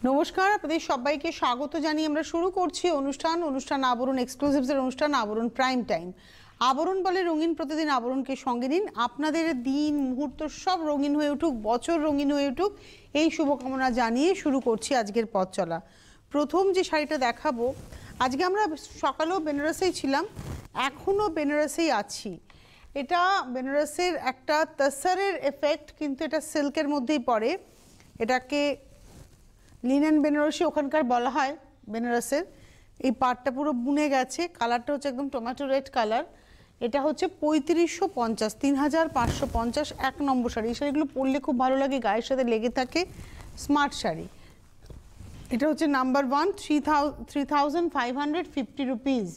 নমস্কার, আপনাদের সবাইকে স্বাগত জানিয়ে আমরা শুরু করছি অনুষ্ঠান আবরণ এক্সক্লুসিভসের অনুষ্ঠান আবরণ প্রাইম টাইম। আবরণ বলে রঙিন প্রতিদিন, আবরণকে সঙ্গে নিন। আপনাদের দিন মুহূর্ত সব রঙিন হয়ে উঠুক, বছর রঙিন হয়ে উঠুক, এই শুভকামনা জানিয়ে শুরু করছি আজকের পথ চলা। প্রথম যে শাড়িটা দেখাবো, আজকে আমরা সকালেও বেনারসেই ছিলাম, এখনও বেনারসেই আছি। এটা বেনারসের একটা তসরের এফেক্ট, কিন্তু এটা সিল্কের মধ্যেই পড়ে। এটাকে লিনেন বেনারসি ওখানকার বলা হয় বেনারসের। এই পাটটা পুরো বুনে গেছে, কালারটা হচ্ছে একদম টমেটো রেড কালার। এটা হচ্ছে 3550, 3550 এক নম্বর শাড়ি। এই শাড়িগুলো পরলে খুব ভালো লাগে, গায়ের সাথে লেগে থাকে, স্মার্ট শাড়ি। এটা হচ্ছে নাম্বার 1, 3550 রুপিস।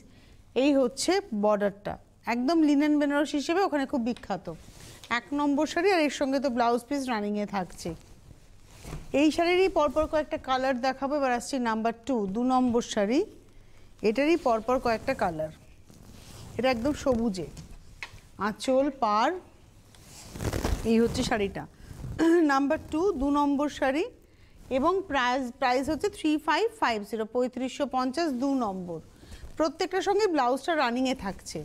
এই হচ্ছে বর্ডারটা, একদম লিনেন বেনারসি হিসেবে ওখানে খুব বিখ্যাত। এক নম্বর শাড়ি, আর এর সঙ্গে তো ব্লাউজ পিস রানিংয়ে থাকছে। এই শাড়িরই পরপর কয়েকটা কালার দেখাবো। এবার আসছি নাম্বার 2, 2 নম্বর শাড়ি। এটারই পরপর কয়েকটা কালার। এটা একদম সবুজে, আঁচল পার, এই হচ্ছে শাড়িটা। নাম্বার 2, 2 নম্বর শাড়ি, এবং প্রাইস হচ্ছে 3550, 3550, 2 নম্বর। প্রত্যেকটার সঙ্গে ব্লাউজটা রানিংয়ে থাকছে।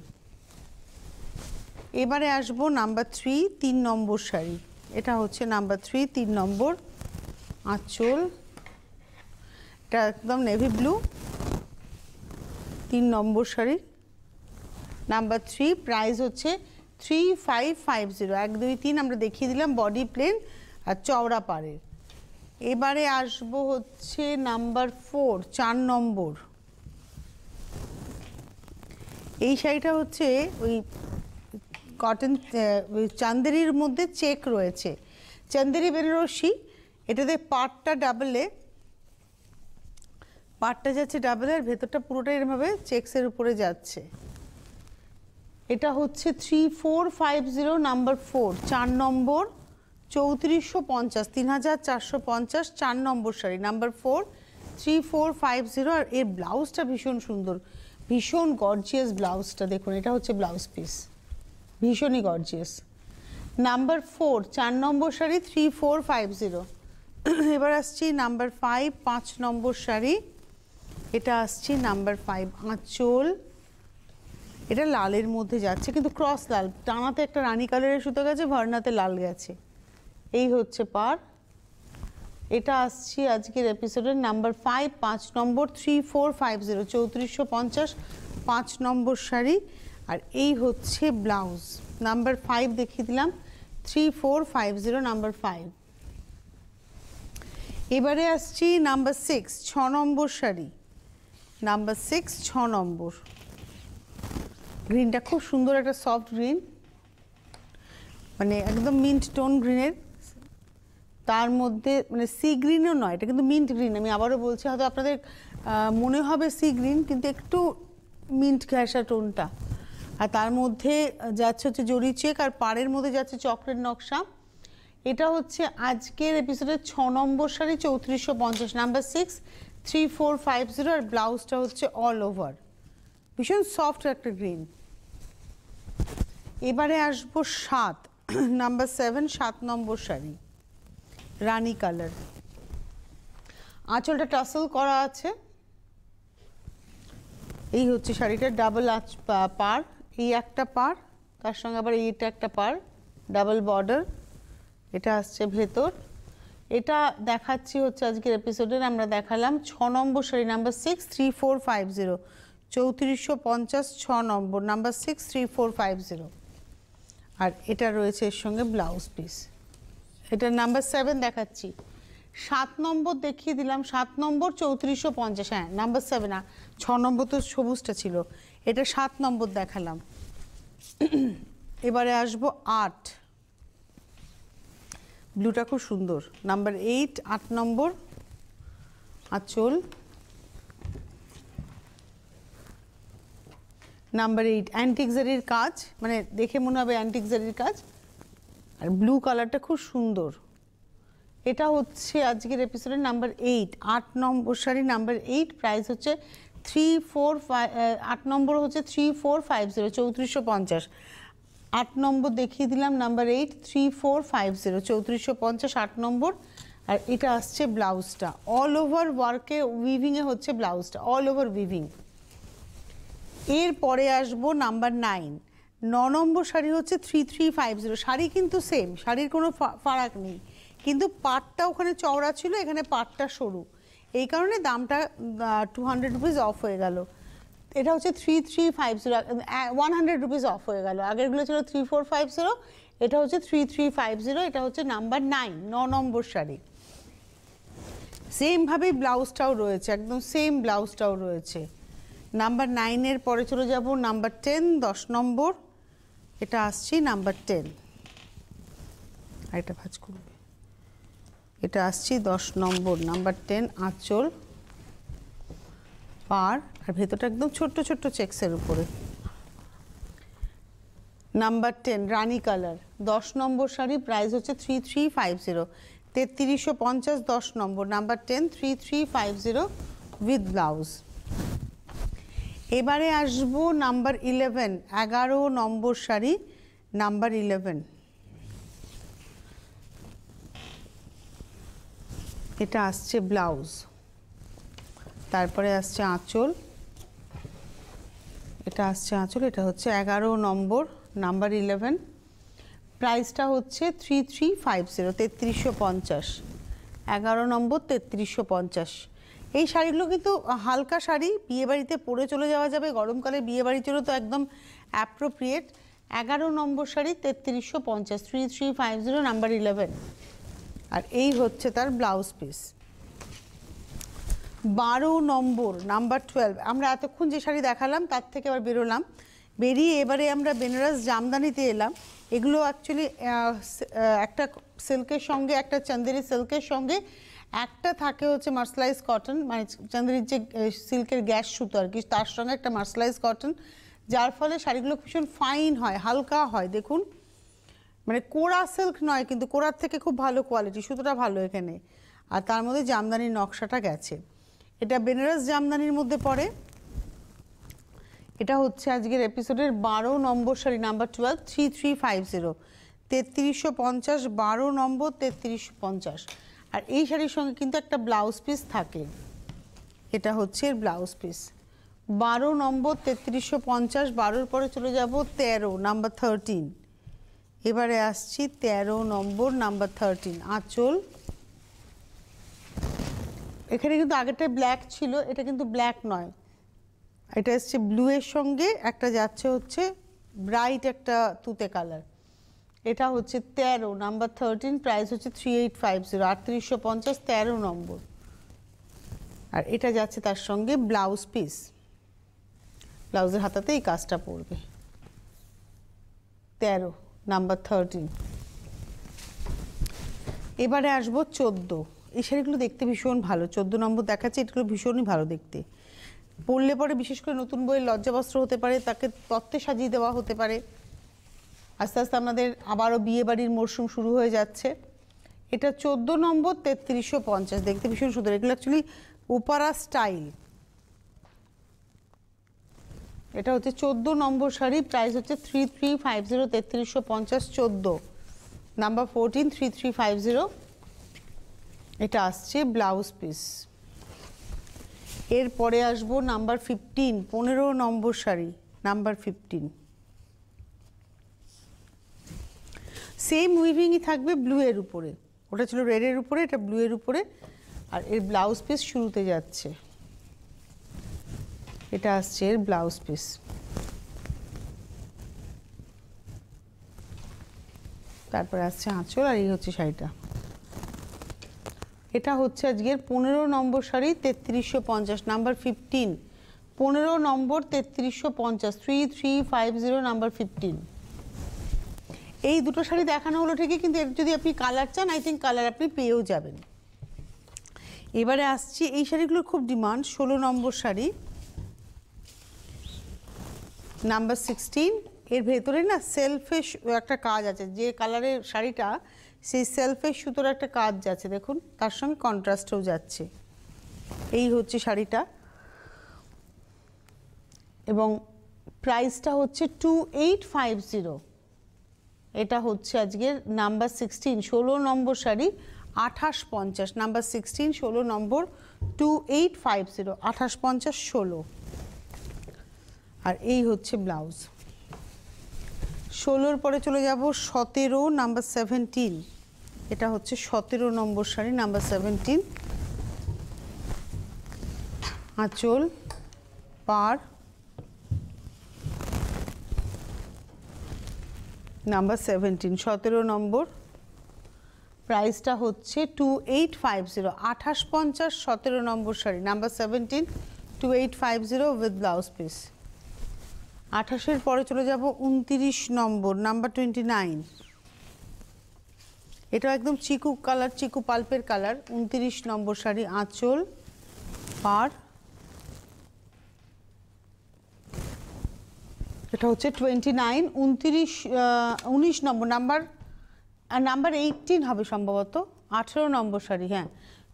এবারে আসবো নাম্বার 3, 3 নম্বর শাড়ি। এটা হচ্ছে নাম্বার 3, 3 নম্বর, আঁচল, এটা একদম নেভি ব্লু, 3 নম্বর শাড়ি, নাম্বার 3। প্রাইস হচ্ছে 3550, 1 2 3 আমরা দেখিয়ে দিলাম, বডি প্লেন আর চওড়া পাড়ের। এবারে আসবো হচ্ছে নাম্বার 4, 4 নম্বর। এই শাড়িটা হচ্ছে ওই কটন চান্দেরির মধ্যে চেক রয়েছে, চান্দেরি বেনারসি। এটাতে পাটটা ডাবলে, পাটটা যাচ্ছে ডাবলে, আর ভেতরটা পুরোটাই এরভাবে চেক্সের উপরে যাচ্ছে। এটা হচ্ছে 3450, নাম্বার 4, 4 নম্বর, 3450, 3450, 4 নম্বর শাড়ি, নাম্বার 4, 3450। আর এর ব্লাউজটা ভীষণ সুন্দর, ভীষণ গর্জিয়াস ব্লাউজটা দেখুন। এটা হচ্ছে ব্লাউজ পিস, ভীষণই গর্জিয়াস। নাম্বার 4, 4 নম্বর শাড়ি, 3450। এবার আসছি নাম্বার 5, 5 নম্বর শাড়ি। এটা আসছি নাম্বার 5, আঁচল, এটা লালের মধ্যে যাচ্ছে, কিন্তু ক্রস লাল, টানাতে একটা রানী কালারের সুতো গেছে, ভরনাতে লাল গেছে। এই হচ্ছে পার। এটা আসছি আজকের এপিসোডের নাম্বার 5, 5 নম্বর, 3450, 3450, 5 নম্বর শাড়ি। আর এই হচ্ছে ব্লাউজ। নাম্বার 5 দেখিয়ে দিলাম, 3450, নাম্বার 5। এবারে আসছি নাম্বার 6, 6 নম্বর শাড়ি, নাম্বার 6, 6 নম্বর। গ্রিনটা খুব সুন্দর, একটা সফট গ্রিন, মানে একদম মিন্ট টোন গ্রিনের, তার মধ্যে মানে সি গ্রিনও নয়, এটা কিন্তু মিন্ট গ্রিন। আমি আবারও বলছি, হয়তো আপনাদের মনে হবে সি গ্রিন, কিন্তু একটু মিন্ট ঘেঁষা টোনটা। আর তার মধ্যে যাচ্ছে হচ্ছে জরি চেক, আর পাড়ের মধ্যে যাচ্ছে চক্রের নকশা। এটা হচ্ছে আজকের এপিসোডের 6 নম্বর শাড়ি, 3450, নাম্বার 6, 3450। আর ব্লাউজটা হচ্ছে অল ওভার, ভীষণ সফট একটা গ্রিন। এবারে আসবো 7, নাম্বার 7, 7 নম্বর শাড়ি, রানী কালার। আঁচলটা টাসেল করা আছে। এই হচ্ছে শাড়িটা, ডাবল পার, এই একটা পার, তার সঙ্গে আবার এইটা একটা পার, ডাবল বর্ডার। এটা আসছে ভেতর। এটা দেখাচ্ছি হচ্ছে আজকের এপিসোডের, আমরা দেখালাম 6 নম্বর শাড়ি, নাম্বার 6, 3450, 3450, 6 নম্বর, নাম্বার 6, 3450। আর এটা রয়েছে এর সঙ্গে ব্লাউজ পিস। এটা নাম্বার 7 দেখাচ্ছি। 7 নম্বর দেখিয়ে দিলাম, 7 নম্বর, 3450, হ্যাঁ নাম্বার 7, 6 নম্বর তো সবুজটা ছিল, এটা 7 নম্বর দেখালাম। এবারে আসবো 8, ব্লুটা খুব সুন্দর, নাম্বার 8, 8 নম্বর, আঁচল, নাম্বার 8, অ্যান্টিক জারির কাজ, মানে দেখে মনে হবে অ্যান্টিক জারির কাজ। আর ব্লু কালারটা খুব সুন্দর। এটা হচ্ছে আজকের এপিসোডের নাম্বার 8, 8 নম্বর শাড়ি, নাম্বার 8। প্রাইস হচ্ছে 8 নম্বর হচ্ছে 3450, 3450। 8 নম্বর দেখিয়ে দিলাম, নাম্বার 8, 3450, 3450, 8 নম্বর। আর এটা আসছে ব্লাউজটা, অল ওভার ওয়ার্কে উইভিংয়ে হচ্ছে ব্লাউজটা, অল ওভার উইভিং। এরপরে আসবো নাম্বার 9, 9 নম্বর শাড়ি হচ্ছে 3350। শাড়ি কিন্তু সেম, শাড়ির কোনো ফারাক নেই, কিন্তু পাটটা ওখানে চওড়া ছিল, এখানে পাটটা সরু, এই কারণে দামটা 200 রুপিস অফ হয়ে গেল। এটা হচ্ছে 3350, 100 রুপিস অফ হয়ে গেল। আগেরগুলো ছিল 3450, এটা হচ্ছে 3350। এটা হচ্ছে নাম্বার 9, 9 নম্বর শাড়ি। সেমভাবেই ব্লাউজটাও রয়েছে, একদম সেম ব্লাউজটাও রয়েছে। নাম্বার 9-এর পরে চলে যাব নাম্বার 10, 10 নম্বর। এটা আসছি নাম্বার 10, আর এটা ভাঁজ করবে। এটা আসছি 10 নম্বর, নাম্বার 10, আঁচল পার, আর ভেতরটা একদম ছোট্ট ছোট্ট চেক্সের উপরে। নাম্বার 10 রানি কালার, 10 নম্বর শাড়ি, প্রাইস হচ্ছে 3350, 3350, 10 নম্বর, নাম্বার 10, 3350 উইথ ব্লাউজ। এবারে আসবো নাম্বার 11, 11 নম্বর শাড়ি, নাম্বার 11। এটা আসছে ব্লাউজ, তারপরে আসছে আঁচল, এটা আসছে আঁচল। এটা হচ্ছে 11 নম্বর, নাম্বার 11। প্রাইসটা হচ্ছে 3350, 3350, 11 নম্বর, 3350। এই শাড়িগুলো কিন্তু হালকা শাড়ি, বিয়েবাড়িতে পরে চলে যাওয়া যাবে, গরমকালে বিয়েবাড়ির জন্য তো একদম অ্যাপ্রোপ্রিয়েট। 11 নম্বর শাড়ি 3350, 3350, নাম্বার 11। আর এই হচ্ছে তার ব্লাউজ পিস। 12 নম্বর, নাম্বার 12। আমরা এতক্ষণ যে শাড়ি দেখালাম তার থেকে আবার বেরোলাম, বেরিয়ে এবারে আমরা বেনারস জামদানিতে এলাম। এগুলো অ্যাকচুয়ালি একটা সিল্কের সঙ্গে, একটা চান্দেরি সিল্কের সঙ্গে একটা থাকে হচ্ছে মার্সেলাইজ কটন, মানে চান্দেরির যে সিল্কের গ্যাস সুতো আর কি, তার সঙ্গে একটা মার্সেলাইজ কটন, যার ফলে শাড়িগুলো ভীষণ ফাইন হয়, হালকা হয়। দেখুন, মানে কোরা সিল্ক নয়, কিন্তু কোরার থেকে খুব ভালো কোয়ালিটি, সুতোটা ভালো এখানে, আর তার মধ্যে জামদানির নকশাটা গেছে। এটা বেনারস জামদানির মধ্যে পড়ে। এটা হচ্ছে আজকের এপিসোডের 12 নম্বর শাড়ি, নাম্বার 12, 3350, 3350, 12 নম্বর, 3350। আর এই শাড়ির সঙ্গে কিন্তু একটা ব্লাউজ পিস থাকে, এটা হচ্ছে এর ব্লাউজ পিস। 12 নম্বর, 3350, 12-র পরে চলে যাব 13, নাম্বার 13। এবারে আসছি 13 নম্বর, নাম্বার 13, আঁচল। এখানে কিন্তু আগেরটা ব্ল্যাক ছিল, এটা কিন্তু ব্ল্যাক নয়, এটা এসছে ব্লু এর সঙ্গে একটা যাচ্ছে হচ্ছে ব্রাইট একটা তুতে কালার। এটা হচ্ছে 13, নাম্বার 13, প্রাইস হচ্ছে 3850, 3850, 13 নম্বর। আর এটা যাচ্ছে তার সঙ্গে ব্লাউজ পিস, ব্লাউজের হাতাতে এই কাজটা পড়বে। 13, নাম্বার 13। এবারে আসবো 14। এই শাড়িগুলো দেখতে ভীষণ ভালো, 14 নম্বর দেখাচ্ছে, এগুলো ভীষণই ভালো দেখতে। পরলে পরে বিশেষ করে নতুন বইয়ের লজ্জাবস্ত্র হতে পারে, তাকে তত্ত্বে সাজিয়ে দেওয়া হতে পারে। আস্তে আস্তে আমাদের আবারও বিয়ে বাড়ির মরশুম শুরু হয়ে যাচ্ছে। এটা 14 নম্বর, 3350, দেখতে ভীষণ সুন্দর। এগুলো অ্যাকচুয়ালি উপারা স্টাইল। এটা হচ্ছে 14 নম্বর শাড়ি, প্রাইস হচ্ছে 3350, 3350, 14, নাম্বার 14, 3350। এটা আসছে ব্লাউজ পিস। এরপরে আসবো নাম্বার 15, 15 নম্বর শাড়ি, নাম্বার 15। সেম উইভিংই থাকবে ব্লু এর উপরে, ওটা ছিল রেডের উপরে, এটা ব্লু এর উপরে। আর এর ব্লাউজ পিস শুরুতে যাচ্ছে, এটা আসছে এর ব্লাউজ পিস। তারপর আসছে আঁচল, আর এই হচ্ছে শাড়িটা। এটা হচ্ছে আজকের 15 নম্বর শাড়ি, 3350, নাম্বার 15, 15 নম্বর, 3350, 3350, নাম্বার 15। এই দুটো শাড়ি দেখানো হলো ঠিকই, কিন্তু এর যদি আপনি কালার চান, আই থিঙ্ক কালার আপনি পেয়েও যাবেন। এবারে আসছি, এই শাড়িগুলোর খুব ডিমান্ড, 16 নম্বর শাড়ি, নাম্বার 16। এর ভেতরে না সেলফের একটা কাজ আছে, যে কালারের শাড়িটা সেই সেলফের সুতোর একটা কাজ যাচ্ছে, দেখুন, তার সঙ্গে কন্ট্রাস্টও যাচ্ছে। এই হচ্ছে শাড়িটা, এবং প্রাইসটা হচ্ছে 2850। এটা হচ্ছে আজকের নাম্বার 16, 16 নম্বর শাড়ি, 2850 নাম্বার 16, 16 নম্বর 2850, 2850 16। আর এই হচ্ছে ব্লাউজ। 16-র পরে চলে যাব 17 নাম্বার 17, এটা হচ্ছে 17 নম্বর শাড়ি নাম্বার 17, আঁচল, পাড়, নাম্বার 17, 17 নম্বর, প্রাইসটা হচ্ছে 2850, 2850, 17 নম্বর sari number 17, 2850 with blouse piece. 28-এর পরে চলে যাব 29 নম্বর নাম্বার 29, এটা একদম চিকু কালার, চিকু পাল্পের কালার, 29 নম্বর শাড়ি, আঁচল, পাড়, এটা হচ্ছে 29, 19 নম্বর নাম্বার, নাম্বার 18 হবে সম্ভবত, 18 নম্বর শাড়ি, হ্যাঁ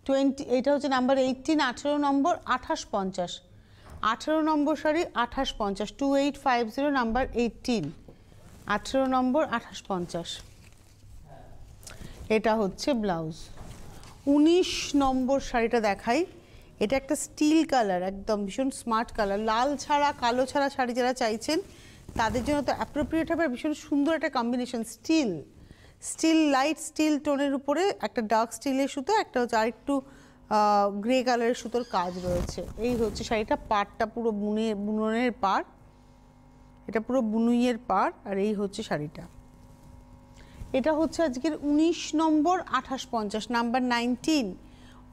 20, এটা হচ্ছে নাম্বার 18, 18 নম্বর, 2850, 18 নম্বর শাড়ি 2850, 2850 নাম্বার 18, 18 নম্বর 2850। এটা হচ্ছে ব্লাউজ। 19 নম্বর শাড়িটা দেখাই, এটা একটা স্টিল কালার, একদম ভীষণ স্মার্ট কালার, লাল ছাড়া কালো ছাড়া শাড়ি যারা চাইছেন তাদের জন্য তো অ্যাপ্রোপ্রিয়েট হবে, ভীষণ সুন্দর একটা কম্বিনেশন, স্টিল লাইট স্টিল টোনের উপরে একটা ডার্ক স্টিলের সুতো, একটা হচ্ছে আরেকটু গ্রে কালারের সুতোর কাজ রয়েছে। এই হচ্ছে শাড়িটা, পাড়টা পুরো বুননের পাড়, এটা পুরো বুনুইয়ের পাড়, আর এই হচ্ছে শাড়িটা। এটা হচ্ছে আজকের 19 নম্বর 2850 নাম্বার 19,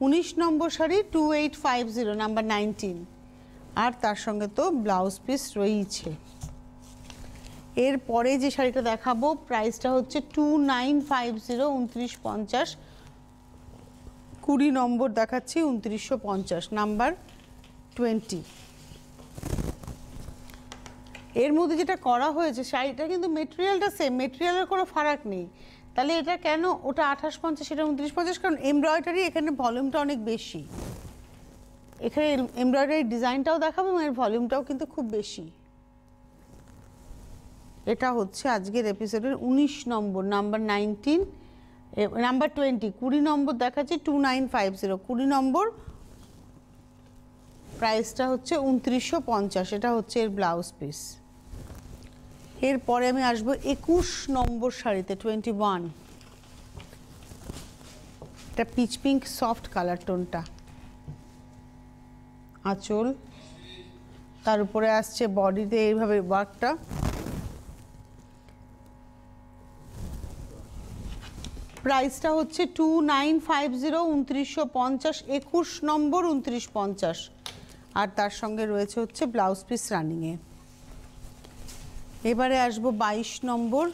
19 নম্বর শাড়ি 2850 নাম্বার 19, আর তার সঙ্গে তো ব্লাউজ পিস রয়েছে। এরপরে যে শাড়িটা দেখাবো প্রাইসটা হচ্ছে 2950, 2950, 20 নম্বর দেখাচ্ছি 2950 নাম্বার 20। এর মধ্যে যেটা করা হয়েছে শাড়িটা কিন্তু মেটেরিয়ালটা সেম, মেটেরিয়ালের কোনো ফারাক নেই, তাহলে এটা কেন ওটা 2850 সেটা 2950, কারণ এমব্রয়ডারি এখানে ভলিউমটা অনেক বেশি, এখানে এমব্রয়ডারি ডিজাইনটাও দেখাবো এবং এর ভলিউমটাও কিন্তু খুব বেশি। এটা হচ্ছে আজকের এপিসোডের 19 নম্বর নাম্বার 19, নাম্বার 20, 20 নম্বর দেখাচ্ছি 2950, 20 নম্বর, প্রাইসটা হচ্ছে 2950, এটা হচ্ছে এর ব্লাউজ পিস। এরপরে আমি আসবো 21 নম্বর শাড়িতে 21, এটা পিচ পিঙ্ক সফট কালার টোনটা, আঁচল, তার উপরে আসছে বডিতে এইভাবে ওয়ার্কটা, প্রাইসটা হচ্ছে 2950, 2950, 21 নম্বর 2950, আর তার সঙ্গে রয়েছে হচ্ছে ব্লাউজ পিস রানিংয়ে। এবারে আসবো 22 নম্বর,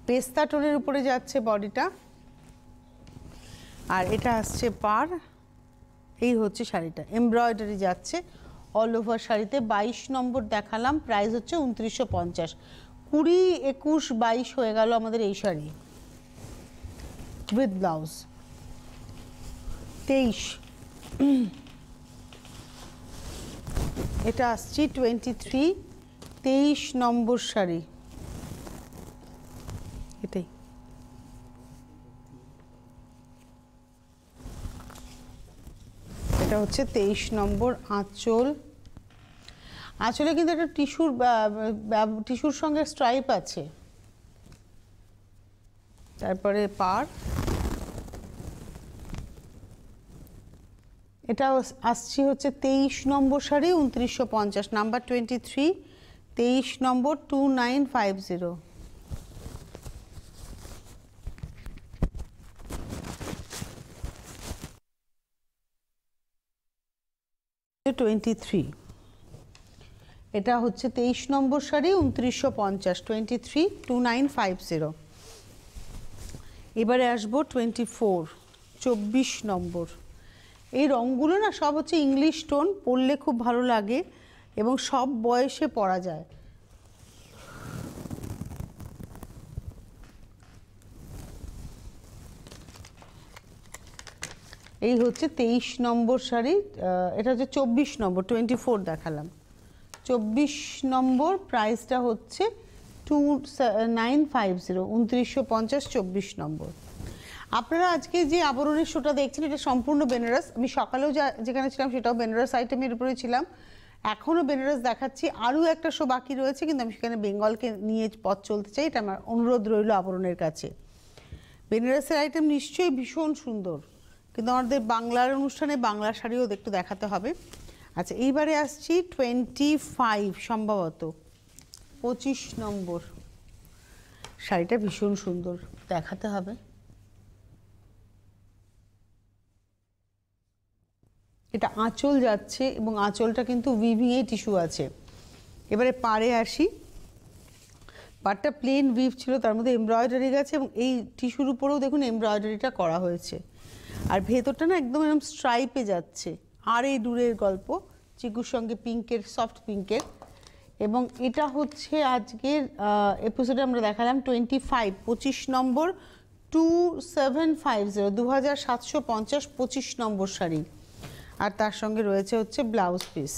পেস্তা টোনের উপরে যাচ্ছে বডিটা, আর এটা আসছে পাড়, এই হচ্ছে শাড়িটা, এমব্রয়ডারি যাচ্ছে অল ওভার শাড়িতে। 22 নম্বর দেখালাম, প্রাইস হচ্ছে 2950, 20, 21, 22 হয়ে গেল আমাদের এই শাড়ি উইথ ব্লাউজ। 23, এটা আসছি 23, 23 নম্বর শাড়ি, এটাই এটা হচ্ছে 23 নম্বর, আঁচল, আঁচলে কিন্তু একটা টিস্যুর সঙ্গে স্ট্রাইপ আছে, তারপরে পাড়, এটা আসছি হচ্ছে 23 নম্বর শাড়ি 2950 নাম্বার 23, 23 নম্বর 2950। 23, এটা হচ্ছে 23 নম্বর শাড়ি 2950, 23, 2950। এবারে আসবো 24, 24 নম্বর। এই রঙগুলো না সব হচ্ছে ইংলিশ টোন, পরলে খুব ভালো লাগে এবং সব বয়সে পরা যায়। এই হচ্ছে 23 নম্বর শাড়ি, এটা হচ্ছে 24 নম্বর, 24 দেখালাম, 24 নম্বর, প্রাইসটা হচ্ছে 2950, 2950, 24 নম্বর। আপনারা আজকে যে আবরণের শোটা দেখছেন এটা সম্পূর্ণ বেনারস। আমি সকালেও যেখানে ছিলাম সেটাও বেনারস আইটেমের উপরে ছিলাম, এখনও বেনারস দেখাচ্ছি। আরও একটা শো বাকি রয়েছে, কিন্তু আমি সেখানে বেঙ্গলকে নিয়ে পথ চলতে চাই, এটা আমার অনুরোধ রইল আবরণের কাছে। বেনারসের আইটেম নিশ্চয়ই ভীষণ সুন্দর, কিন্তু আমাদের বাংলার অনুষ্ঠানে বাংলা শাড়িও একটু দেখাতে হবে। আচ্ছা, এইবারে আসছি 25, সম্ভবত 25 নম্বর শাড়িটা ভীষণ সুন্দর, দেখাতে হবে। এটা আঁচল যাচ্ছে এবং আঁচলটা কিন্তু উইভিংয়ে টিস্যু আছে। এবারে পাড়ে আসি। পাড়টা প্লেন উইভ ছিল, তার মধ্যে এমব্রয়ডারি গেছে এবং এই টিস্যুর উপরেও দেখুন এমব্রয়ডারিটা করা হয়েছে। আর ভেতরটা না একদম এরকম স্ট্রাইপে যাচ্ছে। আর এই দূরের গল্প চিকুর সঙ্গে পিঙ্কের, সফট পিঙ্কের। এবং এটা হচ্ছে আজকের এপিসোডে আমরা দেখালাম 25 নম্বর 2750, 2750, 25 নম্বর শাড়ি। আর তার সঙ্গে রয়েছে হচ্ছে ব্লাউজ পিস।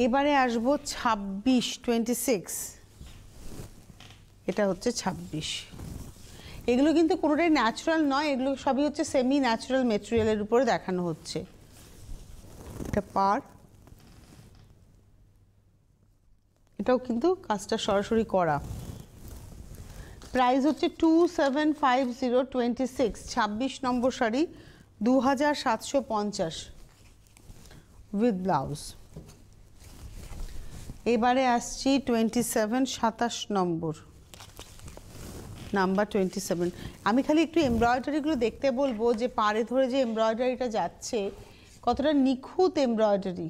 এবারে আসবো 26, এটা হচ্ছে 26। এগুলো কিন্তু কোনোটাই ন্যাচারাল নয়, এগুলো সবই হচ্ছে সেমি ন্যাচারাল মেটেরিয়ালের উপরে দেখানো হচ্ছে। এটা পাড়, এটাও কিন্তু কাজটা সরাসরি করা। প্রাইস হচ্ছে 2750, 26 নম্বর শাড়ি, 2750 উইথ ব্লাউজ। এবারে আসছি 27 নম্বর, নাম্বার 27। আমি খালি একটু এমব্রয়ডারিগুলো দেখতে বলবো, যে পাড়ে ধরে যে এমব্রয়ডারিটা যাচ্ছে কতটা নিখুঁত এমব্রয়ডারি।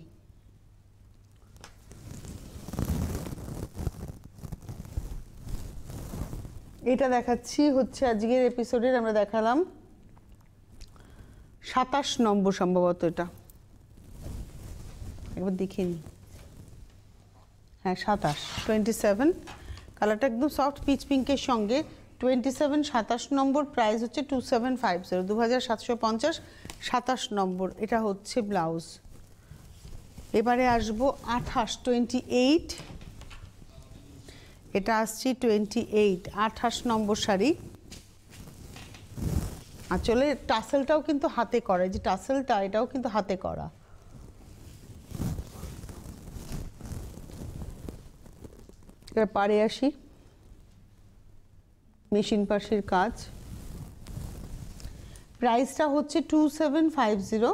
এটা দেখাচ্ছি হচ্ছে আজকের এপিসোডের, আমরা দেখালাম 27 নম্বর সম্ভবত। এটা একবার দেখে নিই। হ্যাঁ 27, কালারটা একদম সফট পিচ পিঙ্কের সঙ্গে। 27 নম্বর, প্রাইস হচ্ছে 2750, 2750, 27 নম্বর। এটা হচ্ছে ব্লাউজ। এবারে আসবো 28, এটা আসছি 28 নম্বর শাড়ি। আসলে টাসেলটাও কিন্তু হাতে করা, যে টাসেলটা এটাও কিন্তু হাতে করা। এবার পাড়ে আসি, মেশিন পাশের কাজ। প্রাইসটা হচ্ছে 2750,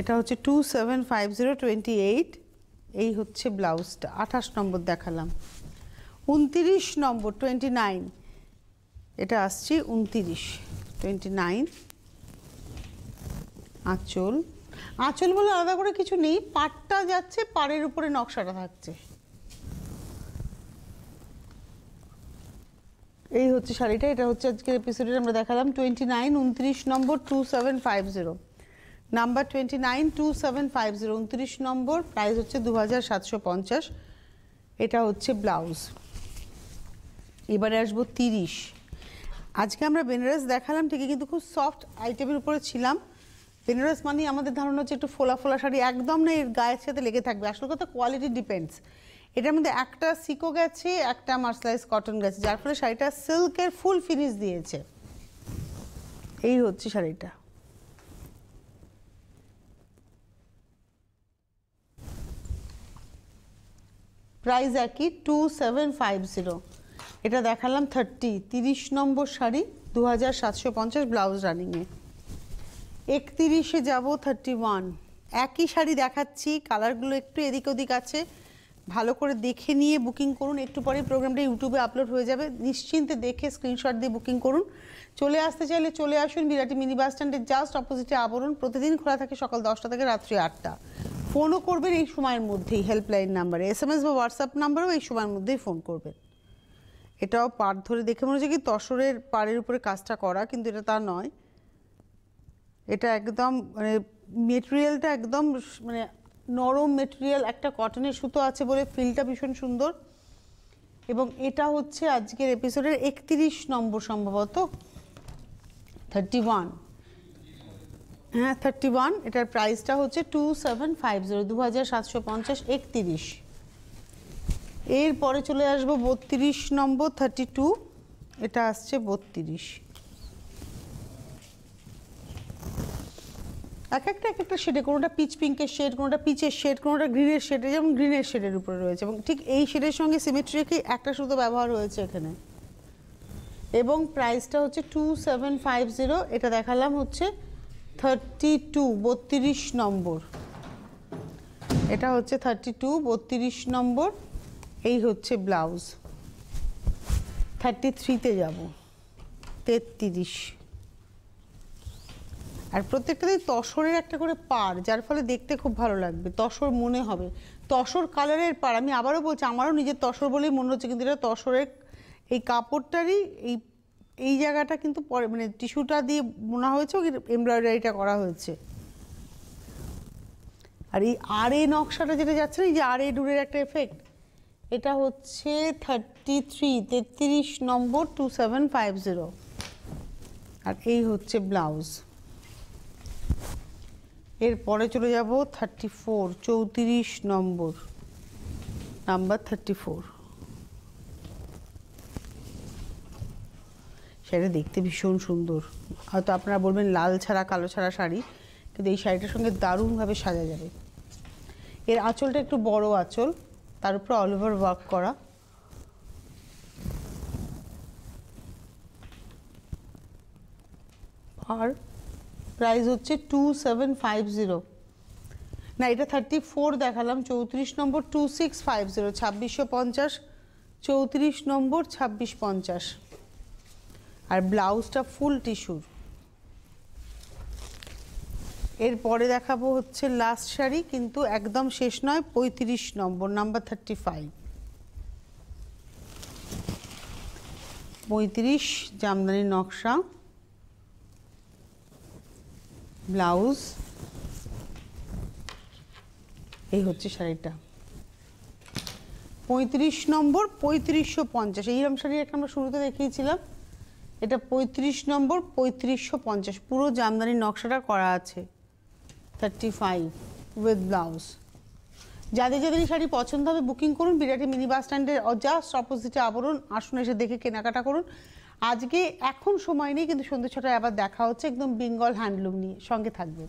এটা হচ্ছে 2750, 28। এই হচ্ছে ব্লাউজটা। 28 নম্বর দেখালাম। 29 নম্বর 29, এটা আসছে 29। আঁচল, আঁচল বলে আলাদা করে কিছু নেই, পাড়টা যাচ্ছে, পাড়ের উপরে নকশাটা থাকছে। এই হচ্ছে শাড়িটা। এটা হচ্ছে আজকের এপিসোডে আমরা দেখালাম 29 নম্বর 2750, নাম্বার 29 2750, 29 নম্বর, প্রাইস হচ্ছে 2750। এটা হচ্ছে ব্লাউজ। এবারে আসবো 30। আজকে আমরা বেনারস দেখালাম ঠিকই, কিন্তু খুব সফট আইটেমের উপরে ছিলাম। বেনারস মানে আমাদের ধারণা হচ্ছে একটু ফোলা ফোলা শাড়ি, একদম না, এর গায়ের সাথে লেগে থাকবে। আসল কথা কোয়ালিটি ডিপেন্ডস। এটার মধ্যে একটা সিকো গেছে, একটা মার্সেলাইজ কটন গেছে, যার ফলে শাড়িটা সিল্কের ফুল ফিনিশ দিয়েছে। এই হচ্ছে শাড়িটা। প্রাইস একই 2750। এটা দেখালাম 30 নম্বর শাড়ি, 2750, ব্লাউজ রানিংয়ে। 31-এ যাবো 31। একই শাড়ি দেখাচ্ছি, কালারগুলো একটু এদিক ওদিক আছে, ভালো করে দেখে নিয়ে বুকিং করুন। একটু পরে প্রোগ্রামটা ইউটিউবে আপলোড হয়ে যাবে, নিশ্চিন্তে দেখে স্ক্রিনশট দিয়ে বুকিং করুন। চলে আসতে চাইলে চলে আসুন, বিরাটি মিনি বাস স্ট্যান্ডের জাস্ট অপোজিটে আবরণ। প্রতিদিন খোলা থাকে সকাল 10টা থেকে রাত্রি 8টা। ফোনও করবেন এই সময়ের মধ্যেই হেল্পলাইন নাম্বারে, SMS বা হোয়াটসঅ্যাপ নাম্বারেও এই সময়ের মধ্যেই ফোন করবেন। এটাও পাড় ধরে দেখে মনে হচ্ছে কি তসরের পাড়ের উপরে কাজটা করা, কিন্তু এটা তা নয়। এটা একদম মানে মেটেরিয়ালটা একদম মানে নরম মেটেরিয়াল, একটা কটনের সুতো আছে বলে ফিলটা ভীষণ সুন্দর। এবং এটা হচ্ছে আজকের এপিসোডের 31 নম্বর সম্ভবত, 31। হ্যাঁ 31। এটার প্রাইসটা হচ্ছে 2750, 2750, 31। এরপরে চলে আসবো 32 নম্বর 32, এটা আসছে 32। এক একটা শেডে, কোনোটা পিচ পিঙ্কের শেড, কোনোটা পিচের শেড, কোনোটা গ্রিনের শেডে, যেমন গ্রিনের শেডের উপরে রয়েছে এবং ঠিক এই শেডের সঙ্গে সিমেট্রি রেখে একটা সুতো ব্যবহার হয়েছে এখানে। এবং প্রাইসটা হচ্ছে 2750, এটা দেখালাম হচ্ছে 32, 32 নম্বর, এটা হচ্ছে 32, 32 নম্বর। এই হচ্ছে ব্লাউজ। 33-তে যাব, 33। আর প্রত্যেকটাতেই তসরের একটা করে পাড়, যার ফলে দেখতে খুব ভালো লাগবে, তসর মনে হবে, তসর কালারের পাড়। আমি আবারও বলছি, আমারও নিজের তসর বলেই মনে হচ্ছে, কিন্তু এটা তসরের এই কাপড়টারই এই জায়গাটা কিন্তু পরে মানে টিস্যুটা দিয়ে বোনা হয়েছে, এমব্রয়ডারিটা করা হয়েছে। আর এই আরে নকশাটা যেটা যাচ্ছে না, এই যে আরে ডুরের একটা এফেক্ট, এটা হচ্ছে 33, 33 নম্বর, 2750। আর এই হচ্ছে ব্লাউজ। এরপরে চলে যাব 34, 34 নম্বর, নাম্বার 34। শাড়িটা দেখতে ভীষণ সুন্দর। হয়তো আপনারা বলবেন লাল ছাড়া কালো ছাড়া শাড়ি, কিন্তু এই শাড়িটার সঙ্গে দারুণভাবে সাজা যাবে। এর আঁচলটা একটু বড় আঁচল, তার উপর অল ওভার ওয়ার্ক করা। আর প্রাইস হচ্ছে 2750। না, এটা 34 দেখালাম, 34 নম্বর 2650, 2650, 34 নম্বর 2650। আর ব্লাউজটা ফুল টিস্যুর। এরপরে দেখাবো হচ্ছে লাস্ট শাড়ি, কিন্তু একদম শেষ নয়, 35 নম্বর, নাম্বার 35। 35 জামদানি নকশা, ব্লাউজ। এই হচ্ছে শাড়িটা 35 নম্বর, 3550। এইরকম শাড়ি একটা আমরা শুরুতে দেখিয়েছিলাম, এটা 35 নম্বর, 3550। পুরো জামদানি নকশাটা করা আছে, 35 উইথ ব্লাউজ। যাদের যাদের এই শাড়ি পছন্দ হবে বুকিং করুন, বিরাটি মিনি বাস স্ট্যান্ডের জাস্ট অপোজিটে আবরণ, আসুন এসে দেখে কেনাকাটা করুন। আজকে এখন সময় নেই, কিন্তু সন্ধ্যে 6টায় আবার দেখা হচ্ছে একদম বেঙ্গল হ্যান্ডলুম নিয়ে, সঙ্গে থাকবে।